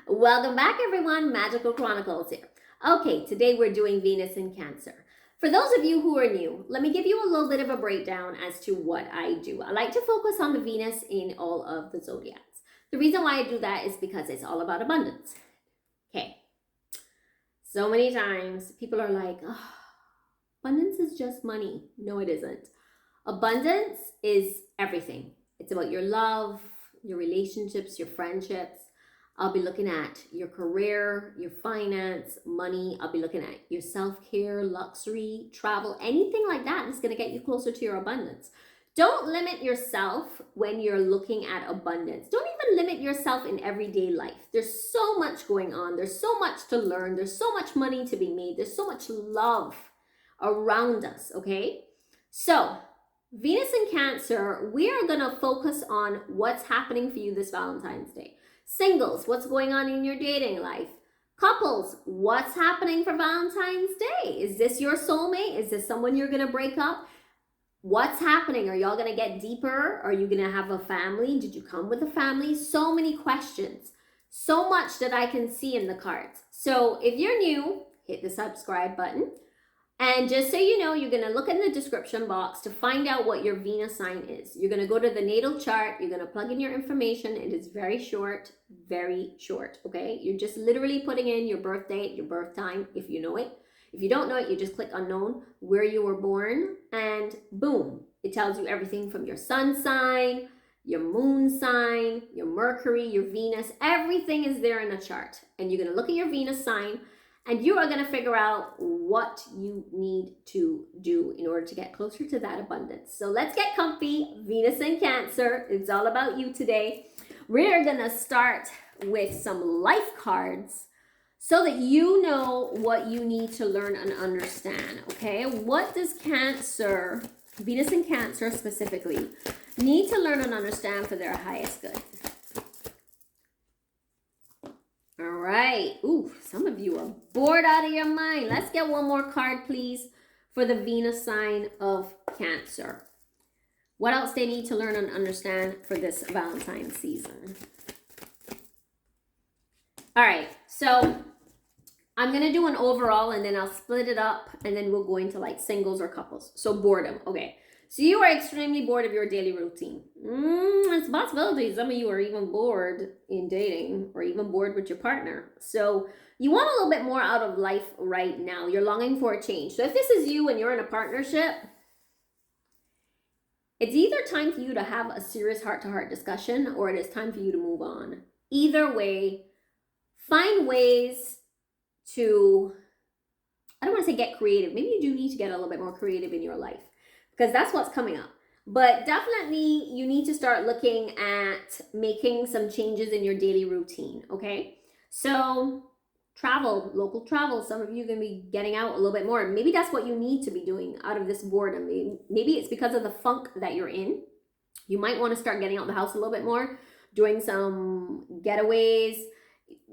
Welcome back, everyone. Magical Chronicles here. Okay, today we're doing Venus in Cancer. For those of you who are new, let me give you a little bit of a breakdown as to what I do. I like to focus on the Venus in all of the zodiacs. The reason why I do that is because it's all about abundance. Okay. So many times people are like, oh, abundance is just money. No, it isn't. Abundance is everything. It's about your love, your relationships, your friendships. I'll be looking at your career, your finance, money. I'll be looking at your self-care, luxury, travel, anything like that that's going to get you closer to your abundance. Don't limit yourself when you're looking at abundance. Don't even limit yourself in everyday life. There's so much going on. There's so much to learn. There's so much money to be made. There's so much love around us, okay? So, Venus in Cancer, we are going to focus on what's happening for you this Valentine's Day. Singles, what's going on in your dating life? Couples, what's happening for Valentine's Day? Is this your soulmate? Is this someone you're going to break up? What's happening? Are y'all going to get deeper? Are you going to have a family? Did you come with a family? So many questions. So much that I can see in the cards. So if you're new, hit the subscribe button. And just so you know, you're going to look in the description box to find out what your Venus sign is. You're going to go to the natal chart. You're going to plug in your information. It is very short, okay? You're just literally putting in your birth date, your birth time, if you know it. If you don't know it, you just click unknown, where you were born, and boom. It tells you everything from your sun sign, your moon sign, your Mercury, your Venus. Everything is there in a chart. And you're going to look at your Venus sign, and you are going to figure out what you need to do in order to get closer to that abundance. So let's get comfy. Venus in Cancer. It's all about you today. We're going to start with some life cards so that you know what you need to learn and understand. Okay? What does Cancer, Venus in Cancer specifically, need to learn and understand for their highest good? All right. Ooh, some of you are bored out of your mind. Let's get one more card, please, for the Venus sign of Cancer. What else they need to learn and understand for this Valentine's season? All right. So I'm going to do an overall, and then I'll split it up, and then we'll go into like singles or couples. So boredom. Okay. So you are extremely bored of your daily routine. It's a possibility some of you are even bored in dating or even bored with your partner. So you want a little bit more out of life right now. You're longing for a change. So if this is you and you're in a partnership, it's either time for you to have a serious heart-to-heart discussion or it is time for you to move on. Either way, find ways to, I don't want to say get creative. Maybe you do need to get a little bit more creative in your life, because that's what's coming up. But definitely you need to start looking at making some changes in your daily routine, okay? So travel, local travel. Some of you are going to be getting out a little bit more. Maybe that's what you need to be doing out of this boredom. Maybe it's because of the funk that you're in. You might want to start getting out the house a little bit more, doing some getaways.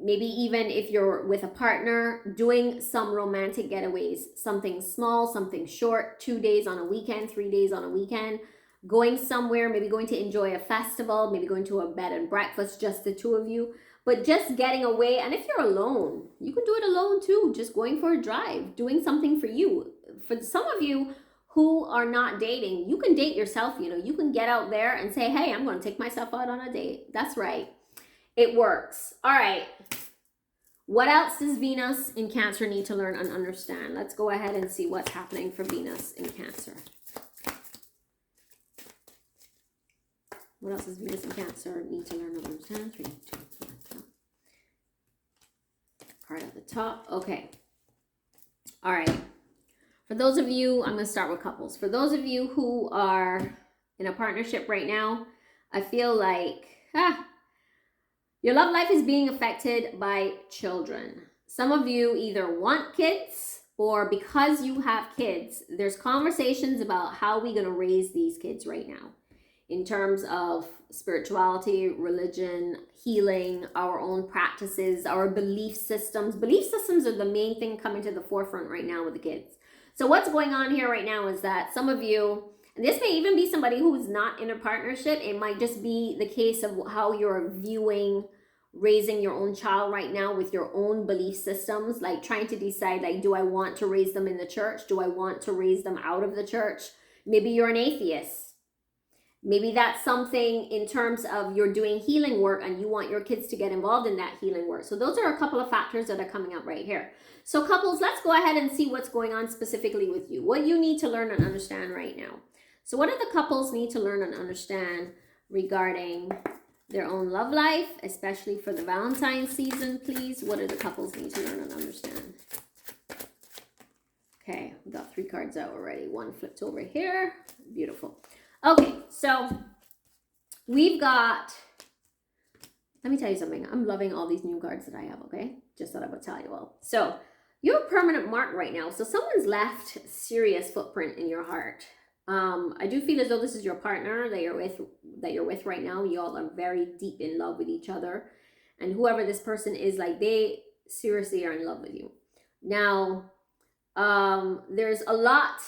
Maybe even if you're with a partner, doing some romantic getaways, something small, something short, 2 days on a weekend, 3 days on a weekend, going somewhere, maybe going to enjoy a festival, maybe going to a bed and breakfast, just the two of you, but just getting away. And if you're alone, you can do it alone too, just going for a drive, doing something for you. For some of you who are not dating, you can date yourself, you can get out there and say, hey, I'm going to take myself out on a date. That's right. It works. All right. What else does Venus in Cancer need to learn and understand? Let's go ahead and see what's happening for Venus in Cancer. What else does Venus in Cancer need to learn and understand? 3, 2, 1. Card at the top. Okay. All right. For those of you, I'm going to start with couples. For those of you who are in a partnership right now, I feel like, your love life is being affected by children. Some of you either want kids, or because you have kids, there's conversations about how we're going to raise these kids right now in terms of spirituality, religion, healing, our own practices, our belief systems. Belief systems are the main thing coming to the forefront right now with the kids. So what's going on here right now is that some of you, and this may even be somebody who's not in a partnership, it might just be the case of how you're viewing raising your own child right now with your own belief systems, like trying to decide, like, do I want to raise them in the church? Do I want to raise them out of the church? Maybe you're an atheist. Maybe that's something in terms of you're doing healing work and you want your kids to get involved in that healing work. So those are a couple of factors that are coming up right here. So couples, let's go ahead and see what's going on specifically with you. What you need to learn and understand right now. So what do the couples need to learn and understand regarding their own love life, especially for the Valentine's season, please? What do the couples need to learn and understand? Okay, we got 3 cards out already. 1 flipped over here. Beautiful. Okay, so we've got, let me tell you something. I'm loving all these new cards that I have, okay? Just thought I would tell you all. So you're a permanent mark right now. So someone's left serious footprint in your heart. I do feel as though this is your partner that you're with right now. You all are very deep in love with each other. And whoever this person is, like, they seriously are in love with you. Now, there's a lot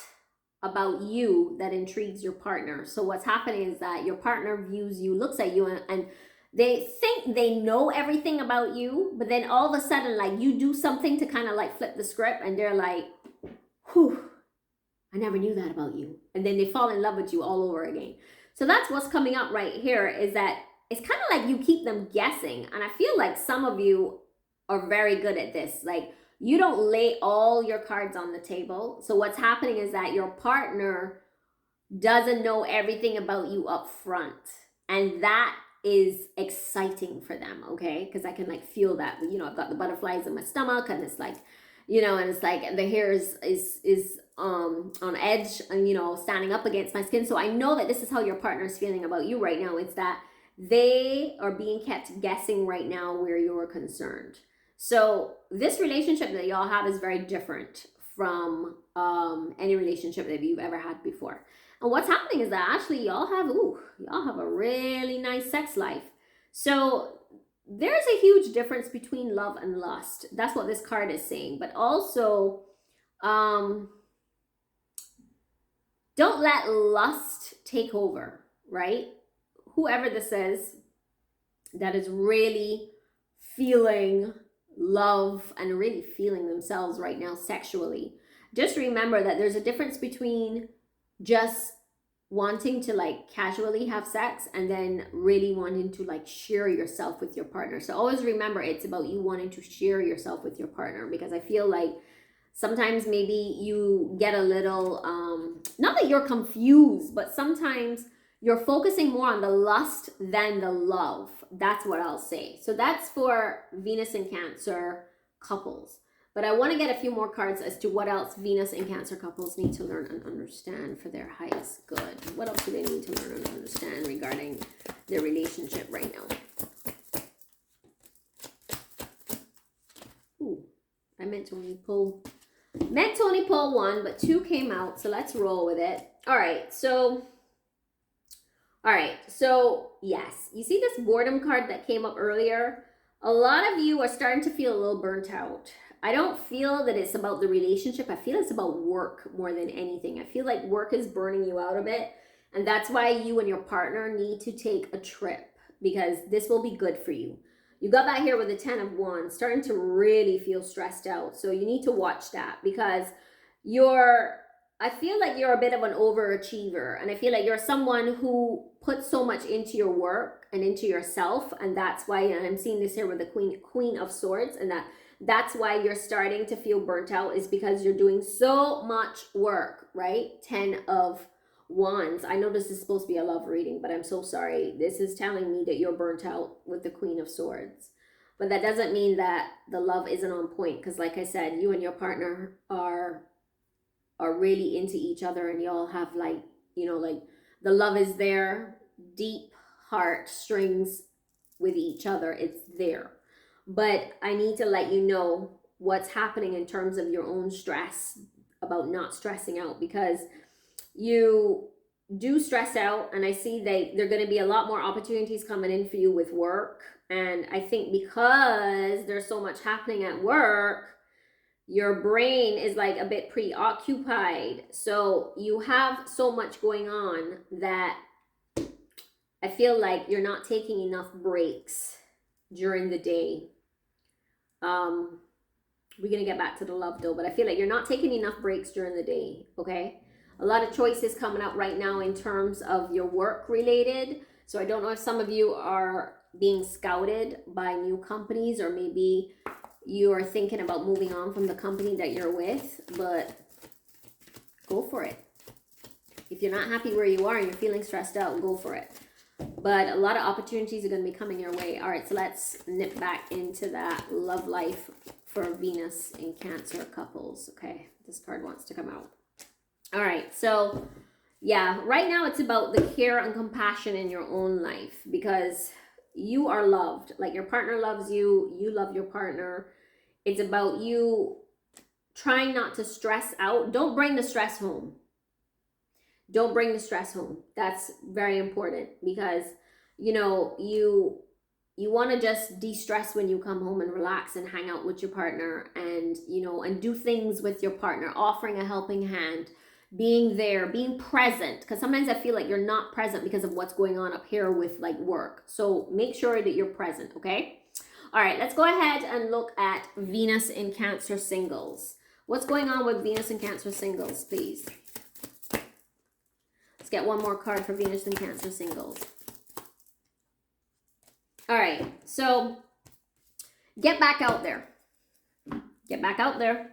about you that intrigues your partner. So what's happening is that your partner views you, looks at you, and they think they know everything about you, but then all of a sudden, like, you do something to kind of like flip the script, and they're like, whew, I never knew that about you. And then they fall in love with you all over again. So that's what's coming up right here, is that it's kind of like you keep them guessing. And I feel like some of you are very good at this. Like, you don't lay all your cards on the table. So what's happening is that your partner doesn't know everything about you up front. And that is exciting for them, okay? Because I can like feel that, you know, I've got the butterflies in my stomach, and it's like, you know, and it's like the hair is on edge and, you know, standing up against my skin. So I know that this is how your partner is feeling about you right now. It's that they are being kept guessing right now where you're concerned. So this relationship that y'all have is very different from any relationship that you've ever had before. And what's happening is that actually y'all have a really nice sex life. So there's a huge difference between love and lust. That's what this card is saying. But also, don't let lust take over, right? Whoever this is that is really feeling love and really feeling themselves right now sexually, just remember that there's a difference between just wanting to like casually have sex and then really wanting to like share yourself with your partner. So always remember, it's about you wanting to share yourself with your partner, because I feel like sometimes maybe you get a little not that you're confused, but sometimes you're focusing more on the lust than the love. That's what I'll say. So that's for Venus and Cancer couples. But I want to get a few more cards as to what else Venus and Cancer couples need to learn and understand for their highest good. What else do they need to learn and understand regarding their relationship right now? Ooh, I meant to only pull 1, but 2 came out. So let's roll with it. All right, so yes, you see this boredom card that came up earlier? A lot of you are starting to feel a little burnt out. I don't feel that it's about the relationship. I feel it's about work more than anything. I feel like work is burning you out a bit. And that's why you and your partner need to take a trip, because this will be good for you. You got that here with the 10 of Wands, starting to really feel stressed out. So you need to watch that, because I feel like you're a bit of an overachiever. And I feel like you're someone who puts so much into your work and into yourself. And that's why, and I'm seeing this here with the Queen of Swords, and that's why you're starting to feel burnt out, is because you're doing so much work, right? 10 of Wands. I know this is supposed to be a love reading, but I'm so sorry. This is telling me that you're burnt out with the Queen of Swords. But that doesn't mean that the love isn't on point, because like I said, you and your partner are really into each other, and y'all have like, you know, like the love is there, deep heart strings with each other. It's there. But I need to let you know what's happening in terms of your own stress, about not stressing out, because you do stress out. And I see that there are going to be a lot more opportunities coming in for you with work. And I think because there's so much happening at work, your brain is like a bit preoccupied. So you have so much going on that I feel like you're not taking enough breaks. during the day. We're going to get back to the love though, but I feel like you're not taking enough breaks during the day, okay? A lot of choices coming up right now in terms of your work related. So I don't know if some of you are being scouted by new companies, or maybe you are thinking about moving on from the company that you're with, but go for it. If you're not happy where you are and you're feeling stressed out, go for it. But a lot of opportunities are going to be coming your way. All right, so let's nip back into that love life for Venus in Cancer couples. Okay, this card wants to come out. All right, so yeah, right now it's about the care and compassion in your own life, because you are loved. Like, your partner loves you, you love your partner. It's about you trying not to stress out. Don't bring the stress home. Don't bring the stress home. That's very important, because, you know, you want to just de-stress when you come home and relax and hang out with your partner, and, you know, and do things with your partner, offering a helping hand, being there, being present. Because sometimes I feel like you're not present because of what's going on up here with like work. So make sure that you're present, okay? All right, let's go ahead and look at Venus in Cancer singles. What's going on with Venus in Cancer singles, please? Let's get one more card for Venus in Cancer singles. All right, so get back out there. Get back out there.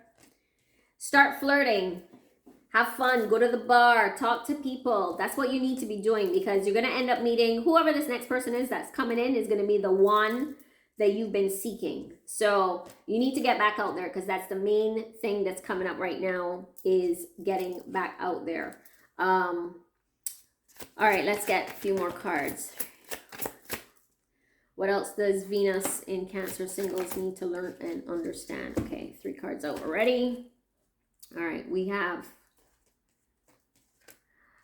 Start flirting. Have fun. Go to the bar. Talk to people. That's what you need to be doing, because you're going to end up meeting whoever this next person is that's coming in is going to be the one that you've been seeking. So you need to get back out there, because that's the main thing that's coming up right now, is getting back out there. All right, let's get a few more cards. What else does Venus in Cancer singles need to learn and understand? Okay, 3 cards out already. All right, we have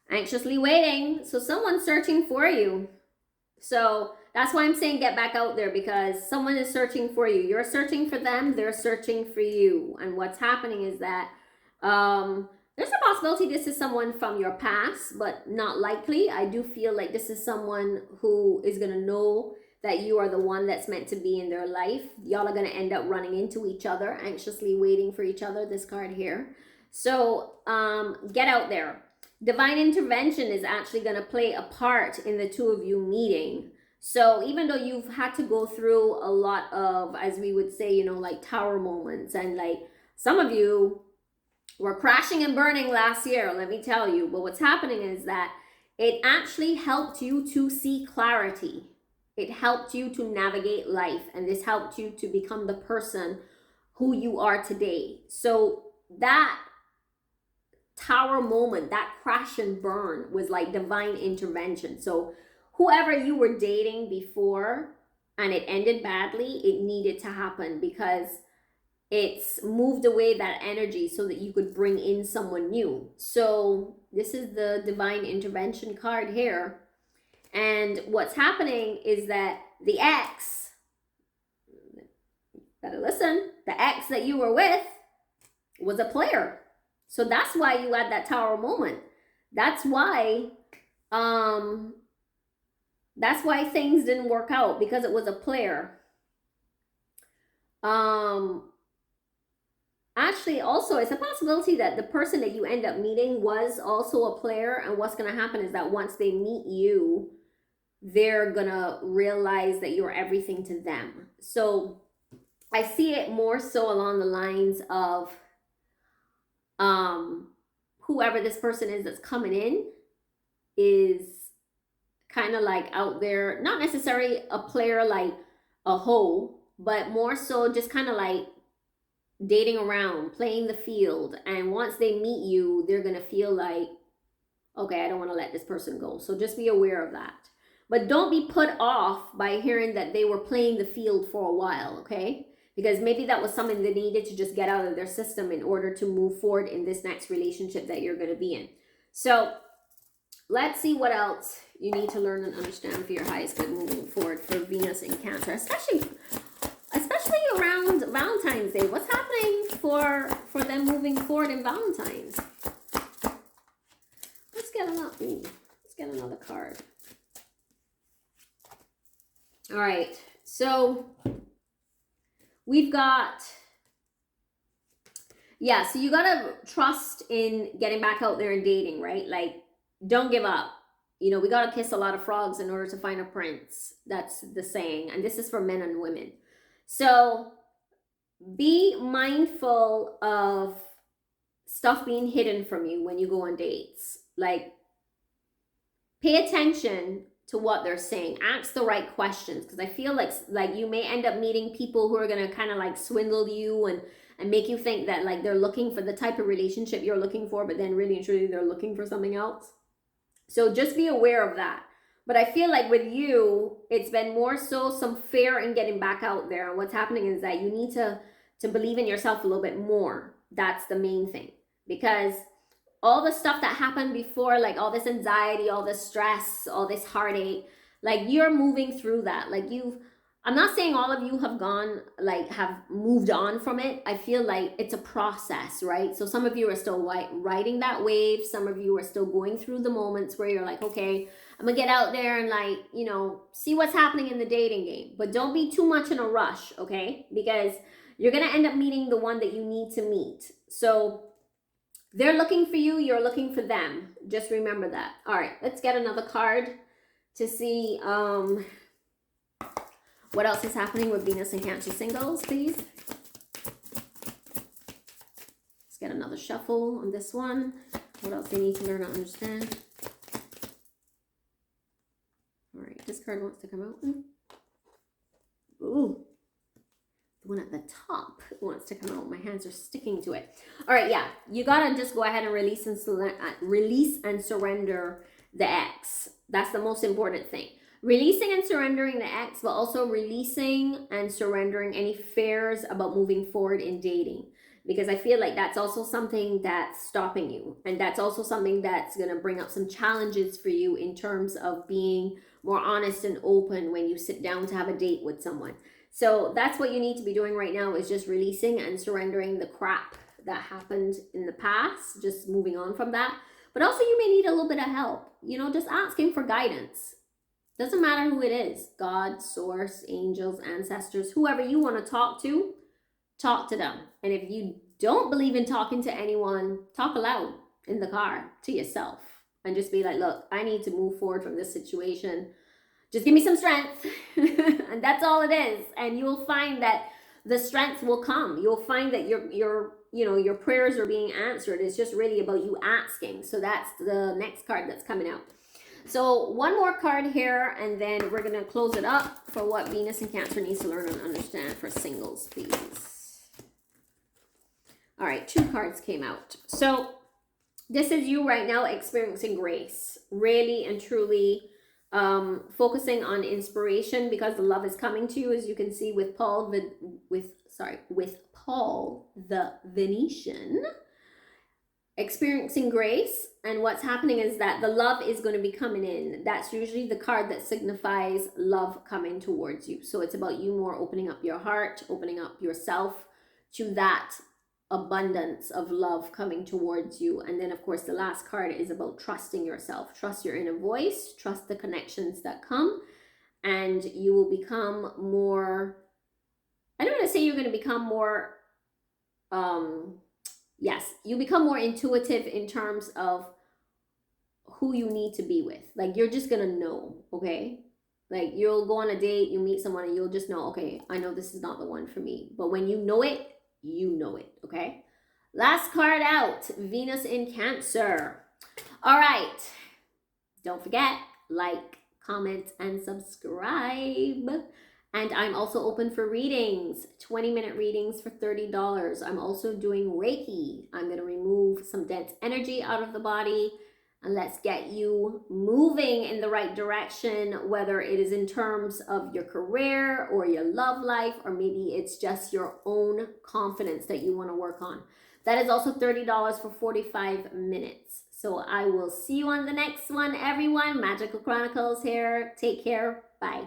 anxiously waiting. So someone's searching for you. So that's why I'm saying get back out there, because someone is searching for you. You're searching for them. They're searching for you. And what's happening is that there's a possibility this is someone from your past, but not likely. I do feel like this is someone who is going to know that you are the one that's meant to be in their life. Y'all are going to end up running into each other, anxiously waiting for each other, this card here. So get out there. Divine intervention is actually going to play a part in the two of you meeting. So even though you've had to go through a lot of, as we would say, you know, like tower moments, and like some of you were crashing and burning last year, let me tell you. But what's happening is that it actually helped you to see clarity. It helped you to navigate life, and this helped you to become the person who you are today. So that tower moment, that crash and burn, was like divine intervention. So whoever you were dating before and it ended badly, it needed to happen, because it's moved away that energy so that you could bring in someone new. So this is the divine intervention card here. And what's happening is that the ex, better listen, the ex that you were with was a player. So that's why you had that tower moment. That's why things didn't work out, because it was a player. Actually, also, it's a possibility that the person that you end up meeting was also a player, and what's going to happen is that once they meet you, they're going to realize that you're everything to them. So I see it more so along the lines of whoever this person is that's coming in is kind of like out there, not necessarily a player like a hoe, but more so just kind of like dating around, playing the field. And once they meet you, they're going to feel like, okay, I don't want to let this person go. So just be aware of that. But don't be put off by hearing that they were playing the field for a while, okay? Because maybe that was something they needed to just get out of their system in order to move forward in this next relationship that you're going to be in. So let's see what else you need to learn and understand for your highest good moving forward for Venus in Cancer, especially around Valentine's Day. What's happening for them moving forward in Valentine's? Let's get another card. All right, So we've got, yeah, so you gotta trust in getting back out there and dating, right? Like, don't give up. You know, we gotta kiss a lot of frogs in order to find a prince. That's the saying. And this is for men and women. So be mindful of stuff being hidden from you when you go on dates. Like, pay attention to what they're saying. Ask the right questions, because I feel like you may end up meeting people who are gonna kind of like swindle you and make you think that like they're looking for the type of relationship you're looking for, but then really and truly they're looking for something else. So just be aware of that. But I feel like with you, it's been more so some fear in getting back out there. And what's happening is that you need to believe in yourself a little bit more. That's the main thing. Because all the stuff that happened before, like all this anxiety, all this stress, all this heartache, like you're moving through that. Like I'm not saying all of you have moved on from it. I feel like it's a process, right? So some of you are still riding that wave. Some of you are still going through the moments where you're like, okay, I'm gonna get out there and like, you know, see what's happening in the dating game. But don't be too much in a rush, okay? Because you're gonna end up meeting the one that you need to meet. So they're looking for you, you're looking for them. Just remember that. All right, let's get another card to see what else is happening with Venus and Cancer singles, please. Let's get another shuffle on this one. What else they need to learn to understand. All right, this card wants to come out. Ooh. The one at the top wants to come out. My hands are sticking to it. All right, yeah. You got to just go ahead and release and surrender the ex. That's the most important thing. Releasing and surrendering the ex, but also releasing and surrendering any fears about moving forward in dating. Because I feel like that's also something that's stopping you. And that's also something that's going to bring up some challenges for you in terms of being more honest and open when you sit down to have a date with someone. So that's what you need to be doing right now, is just releasing and surrendering the crap that happened in the past, just moving on from that. But also you may need a little bit of help, you know, just asking for guidance. Doesn't matter who it is, God, source, angels, ancestors, whoever you want to talk to them. And if you don't believe in talking to anyone, talk aloud in the car to yourself and just be like, look, I need to move forward from this situation. Just give me some strength. And that's all it is. And you'll find that the strength will come. You'll find that your prayers are being answered. It's just really about you asking. So that's the next card that's coming out. So one more card here, and then we're going to close it up for what Venus and Cancer needs to learn and understand for singles, please. All right, 2 cards came out. So this is you right now experiencing grace, really and truly focusing on inspiration, because the love is coming to you, as you can see with Paul the Venetian. Experiencing grace, and what's happening is that the love is going to be coming in. That's usually the card that signifies love coming towards you. So it's about you more opening up your heart, opening up yourself to that abundance of love coming towards you. And then of course the last card is about trusting yourself. Trust your inner voice, trust the connections that come, and you will become more, I don't want to say you're going to become more yes, you become more intuitive in terms of who you need to be with. Like, you're just gonna know, okay? Like, you'll go on a date, you meet someone, and you'll just know, okay, I know this is not the one for me. But when you know it, okay? Last card out, Venus in Cancer. All right. Don't forget, like, comment, and subscribe. And I'm also open for readings, 20-minute readings for $30. I'm also doing Reiki. I'm going to remove some dense energy out of the body, and let's get you moving in the right direction, whether it is in terms of your career or your love life, or maybe it's just your own confidence that you want to work on. That is also $30 for 45 minutes. So I will see you on the next one, everyone. Magical Chronicles here. Take care. Bye.